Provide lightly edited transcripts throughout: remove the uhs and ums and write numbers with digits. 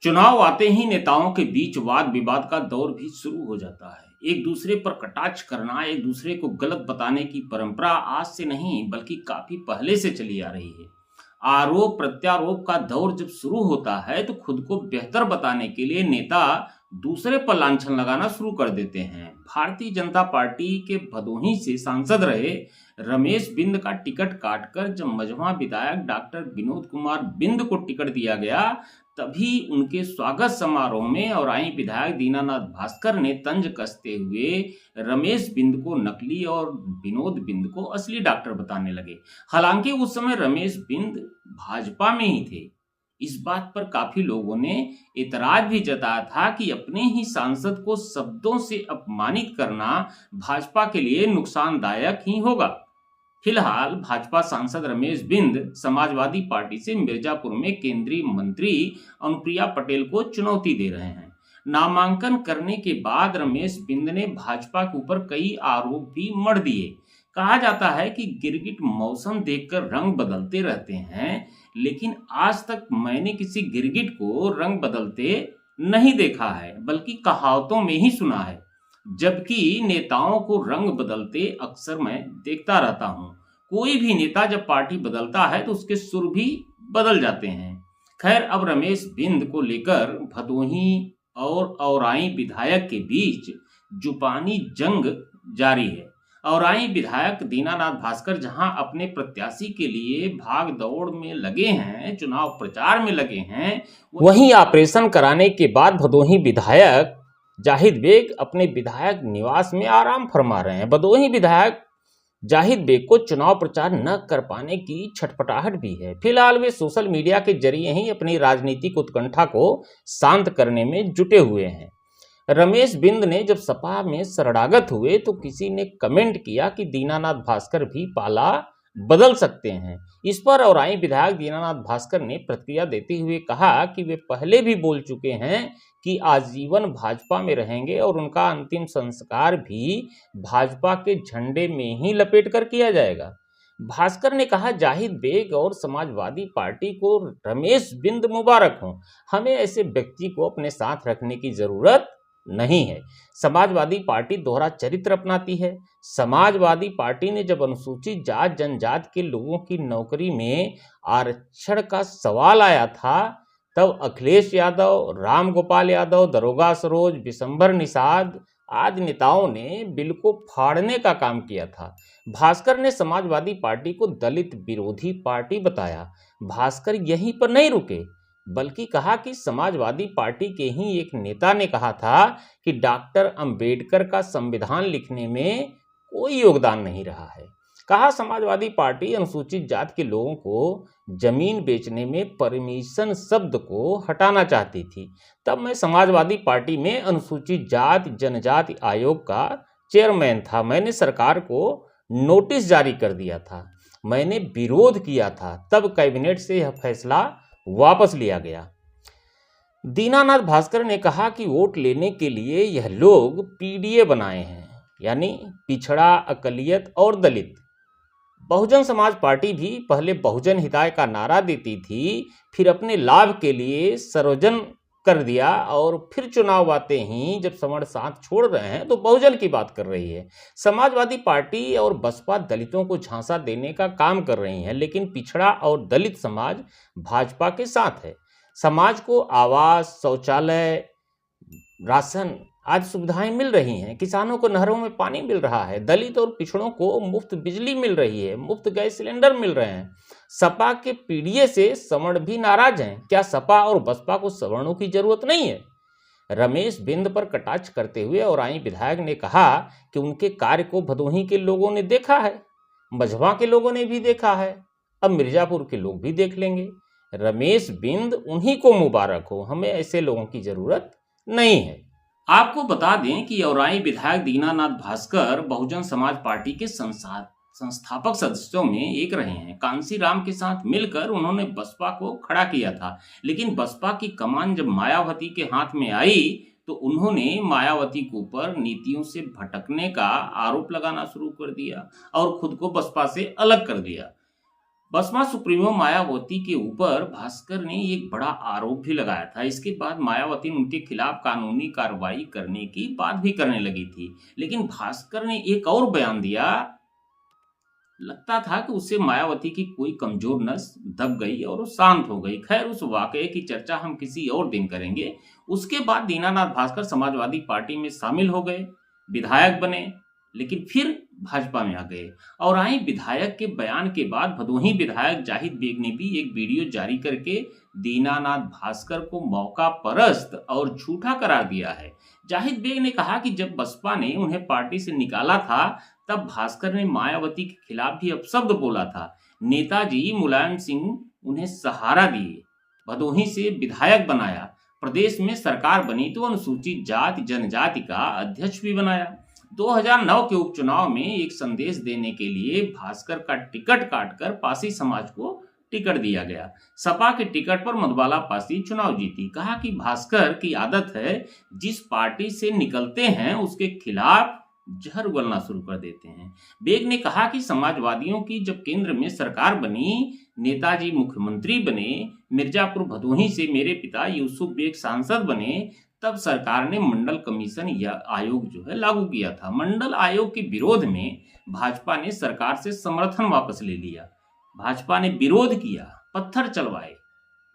चुनाव आते ही नेताओं के बीच वाद विवाद का दौर भी शुरू हो जाता है। एक दूसरे पर कटाक्ष करना, एक दूसरे को गलत बताने की परंपरा आज से नहीं बल्कि काफी पहले से चली आ रही है। आरोप प्रत्यारोप का दौर जब शुरू होता है तो खुद को बेहतर बताने के लिए नेता दूसरे पर लांछन लगाना शुरू कर देते हैं। भारतीय जनता पार्टी के भदोही से सांसद रहे रमेश बिंद का टिकट काटकर जब मझवा विधायक डॉक्टर विनोद कुमार बिंद को टिकट दिया गया, तभी उनके स्वागत समारोह में औराई विधायक दीनानाथ भास्कर ने तंज कसते हुए रमेश बिंद को नकली और विनोद बिंद को असली डॉक्टर बताने लगे। हालांकि उस समय रमेश बिंद भाजपा में ही थे। इस बात पर काफी लोगों ने इतराज भी जताया था कि अपने ही सांसद को शब्दों से अपमानित करना भाजपा के लिए नुकसानदायक ही होगा। फिलहाल भाजपा सांसद रमेश बिंद समाजवादी पार्टी से मिर्जापुर में केंद्रीय मंत्री अनुप्रिया पटेल को चुनौती दे रहे हैं। नामांकन करने के बाद रमेश बिंद ने भाजपा के ऊपर कई आरोप भी मढ़ दिए। कहा जाता है कि गिरगिट मौसम देखकर रंग बदलते रहते हैं, लेकिन आज तक मैंने किसी गिरगिट को रंग बदलते नहीं देखा है, बल्कि कहावतों में ही सुना है। जबकि नेताओं को रंग बदलते अक्सर मैं देखता रहता हूँ। कोई भी नेता जब पार्टी बदलता है तो उसके सुर भी बदल जाते हैं। खैर, अब रमेश बिंद को लेकर भदोही और औराई विधायक के बीच जुबानी जंग जारी है। औराई विधायक दीनानाथ भास्कर जहां अपने प्रत्याशी के लिए भाग दौड़ में लगे हैं, चुनाव प्रचार में लगे हैं, वहीं ऑपरेशन कराने के बाद भदोही विधायक जाहिद बेग अपने विधायक निवास में आराम फरमा रहे हैं। भदोही विधायक जाहिद बेग को चुनाव प्रचार न कर पाने की छटपटाहट भी है। फिलहाल वे सोशल मीडिया के जरिए ही अपनी राजनीतिक उत्कंठा को शांत करने में जुटे हुए हैं। रमेश बिंद ने जब सपा में शरणागत हुए तो किसी ने कमेंट किया कि दीनानाथ भास्कर भी पाला बदल सकते हैं। इस पर औराई विधायक दीनानाथ भास्कर ने प्रतिक्रिया देते हुए कहा कि वे पहले भी बोल चुके हैं कि आजीवन भाजपा में रहेंगे और उनका अंतिम संस्कार भी भाजपा के झंडे में ही लपेट कर किया जाएगा। भास्कर ने कहा, जाहिद बेग और समाजवादी पार्टी को रमेश बिंद मुबारक हो। हमें ऐसे व्यक्ति को अपने साथ रखने की जरूरत नहीं है। समाजवादी पार्टी दोहरा चरित्र अपनाती है। समाजवादी पार्टी ने जब अनुसूचित जात जनजाति के लोगों की नौकरी में आरक्षण का सवाल आया था, तब अखिलेश यादव, राम गोपाल यादव, दरोगा सरोज, विशंभर निषाद आदि नेताओं ने बिल को फाड़ने का काम किया था। भास्कर ने समाजवादी पार्टी को दलित विरोधी पार्टी बताया। भास्कर यहीं पर नहीं रुके, बल्कि कहा कि समाजवादी पार्टी के ही एक नेता ने कहा था कि डॉक्टर अंबेडकर का संविधान लिखने में कोई योगदान नहीं रहा है। कहा, समाजवादी पार्टी अनुसूचित जाति के लोगों को जमीन बेचने में परमिशन शब्द को हटाना चाहती थी। तब मैं समाजवादी पार्टी में अनुसूचित जाति जनजाति आयोग का चेयरमैन था। मैंने सरकार को नोटिस जारी कर दिया था। मैंने विरोध किया था, तब कैबिनेट से यह फैसला वापस लिया गया। दीनानाथ भास्कर ने कहा कि वोट लेने के लिए यह लोग पीडीए बनाए हैं, यानी पिछड़ा, अकलियत और दलित। बहुजन समाज पार्टी भी पहले बहुजन हिताय का नारा देती थी, फिर अपने लाभ के लिए सर्वजन कर दिया और फिर चुनाव आते ही जब समर साथ छोड़ रहे हैं तो बहुजन की बात कर रही है। समाजवादी पार्टी और बसपा दलितों को झांसा देने का काम कर रही है, लेकिन पिछड़ा और दलित समाज भाजपा के साथ है। समाज को आवास, शौचालय, राशन आदि सुविधाएं मिल रही हैं। किसानों को नहरों में पानी मिल रहा है। दलित और पिछड़ों को मुफ्त बिजली मिल रही है, मुफ्त गैस सिलेंडर मिल रहे हैं। सपा के पीडीए से सवर्ण भी नाराज हैं। क्या सपा और बसपा को सवर्णों की जरूरत नहीं है? रमेश बिंद पर कटाक्ष करते हुए औराई विधायक ने कहा कि उनके कार्य को भदोही के लोगों ने देखा है, मझवा के लोगों ने भी देखा है, अब मिर्जापुर के लोग भी देख लेंगे। रमेश बिंद उन्हीं को मुबारक हो। हमें ऐसे लोगों की जरूरत नहीं है। आपको बता दें कि औराई विधायक दीनानाथ भास्कर बहुजन समाज पार्टी के संस्थापक सदस्यों में एक रहे हैं। कांसी राम के साथ मिलकर उन्होंने बसपा को खड़ा किया था, लेकिन बसपा की कमान जब मायावती के हाथ में आई तो उन्होंने मायावती के ऊपर नीतियों से भटकने का आरोप लगाना शुरू कर दिया और खुद को बसपा से अलग कर दिया। बसपा सुप्रीमो मायावती के ऊपर भास्कर ने एक बड़ा आरोप भी लगाया था। इसके बाद मायावती उनके खिलाफ कानूनी कार्रवाई करने की बात भी करने लगी थी, लेकिन भास्कर ने एक और बयान दिया। लगता था कि उससे मायावती की कोई कमजोर नस दब गई और वो शांत हो गई। खैर, उस वाकये की चर्चा हम किसी और दिन करेंगे। उसके बाद दीनानाथ भास्कर समाजवादी पार्टी में शामिल हो गए, विधायक बने, लेकिन फिर भाजपा में आ गए। और आई विधायक के बयान के बाद भदोही विधायक जाहिद बेग ने भी एक वीडियो जारी करके दीनानाथ भास्कर को मौका परस्त और झूठा करार दिया है। जाहिद बेग ने कहा कि जब बसपा ने उन्हें पार्टी से निकाला था तब भास्कर ने मायावती के खिलाफ भी अपशब्द बोला था। नेताजी मुलायम सिंह उन्हें सहारा दिए, भदोही से विधायक बनाया, प्रदेश में सरकार बनी तो अनुसूचित जाति जनजाति का अध्यक्ष भी बनाया। 2009 के उपचुनाव में एक संदेश देने के लिए भास्कर का टिकट काटकर पासी समाज को टिकट दिया गया। सपा के टिकट पर मधुबाला पासी चुनाव जीती। कहा कि भास्कर की आदत है, जिस पार्टी से निकलते हैं उसके खिलाफ जहर उगलना शुरू कर देते हैं। बेग ने कहा कि समाजवादियों की जब केंद्र में सरकार बनी, नेताजी मुख्यमंत्री बने, मिर्जापुर भदोही से मेरे पिता यूसुफ बेग सांसद बने, तब सरकार ने मंडल कमीशन या आयोग जो है लागू किया था। मंडल आयोग के विरोध में भाजपा ने सरकार से समर्थन वापस ले लिया। भाजपा ने विरोध किया, पत्थर चलवाए।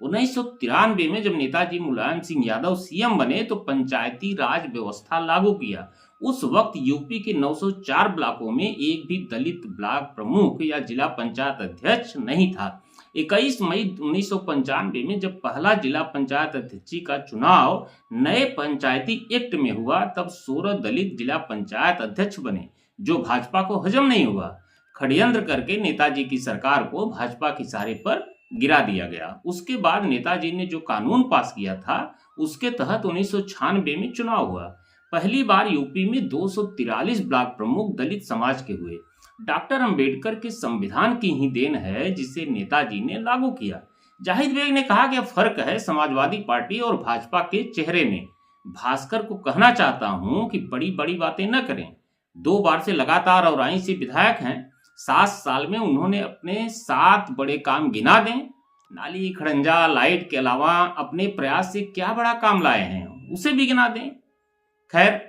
1993 में जब नेताजी मुलायम सिंह यादव सीएम बने तो पंचायती राज व्यवस्था लागू किया। उस वक्त यूपी के 904 ब्लॉकों में एक भी दलित ब्लॉक प्रमुख या जिला पंचायत अध्यक्ष नहीं था। 21 मई 1995 में जब पहला जिला पंचायत अध्यक्ष का चुनाव नए पंचायती एक्ट में हुआ, तब 16 दलित जिला पंचायत अध्यक्ष बने, जो भाजपा को हजम नहीं हुआ। षड्यंत्र करके नेताजी की सरकार को भाजपा के इशारे पर गिरा दिया गया। उसके बाद नेताजी ने जो कानून पास किया था, उसके तहत 1996 में चुनाव हुआ। पहली बार यूपी में 243 ब्लॉक प्रमुख दलित समाज के हुए। डॉक्टर अंबेडकर के संविधान की ही देन है, जिसे नेताजी ने लागू किया। जाहिद बेग ने कहा कि फर्क है समाजवादी पार्टी और भाजपा के चेहरे में। भास्कर को कहना चाहता हूं कि बड़ी बड़ी बातें न करें। 2 बार से लगातार औराई से विधायक हैं। 7 साल में उन्होंने अपने 7 बड़े काम गिना दें। नाली, खड़ंजा, लाइट के अलावा अपने प्रयास से क्या बड़ा काम लाए हैं, उसे भी गिना दें। खैर,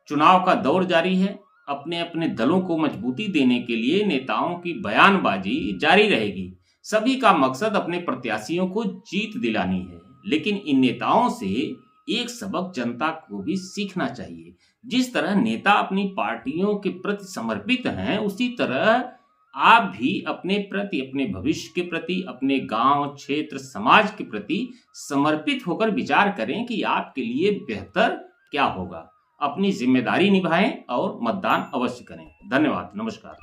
चुनाव का दौर जारी है। अपने अपने दलों को मजबूती देने के लिए नेताओं की बयानबाजी जारी रहेगी। सभी का मकसद अपने प्रत्याशियों को जीत दिलानी है, लेकिन इन नेताओं से एक सबक जनता को भी सीखना चाहिए। जिस तरह नेता अपनी पार्टियों के प्रति समर्पित हैं, उसी तरह आप भी अपने प्रति, अपने भविष्य के प्रति, अपने गांव, क्षेत्र, समाज के प्रति समर्पित होकर विचार करें कि आपके लिए बेहतर क्या होगा। अपनी जिम्मेदारी निभाएं और मतदान अवश्य करें। धन्यवाद, नमस्कार।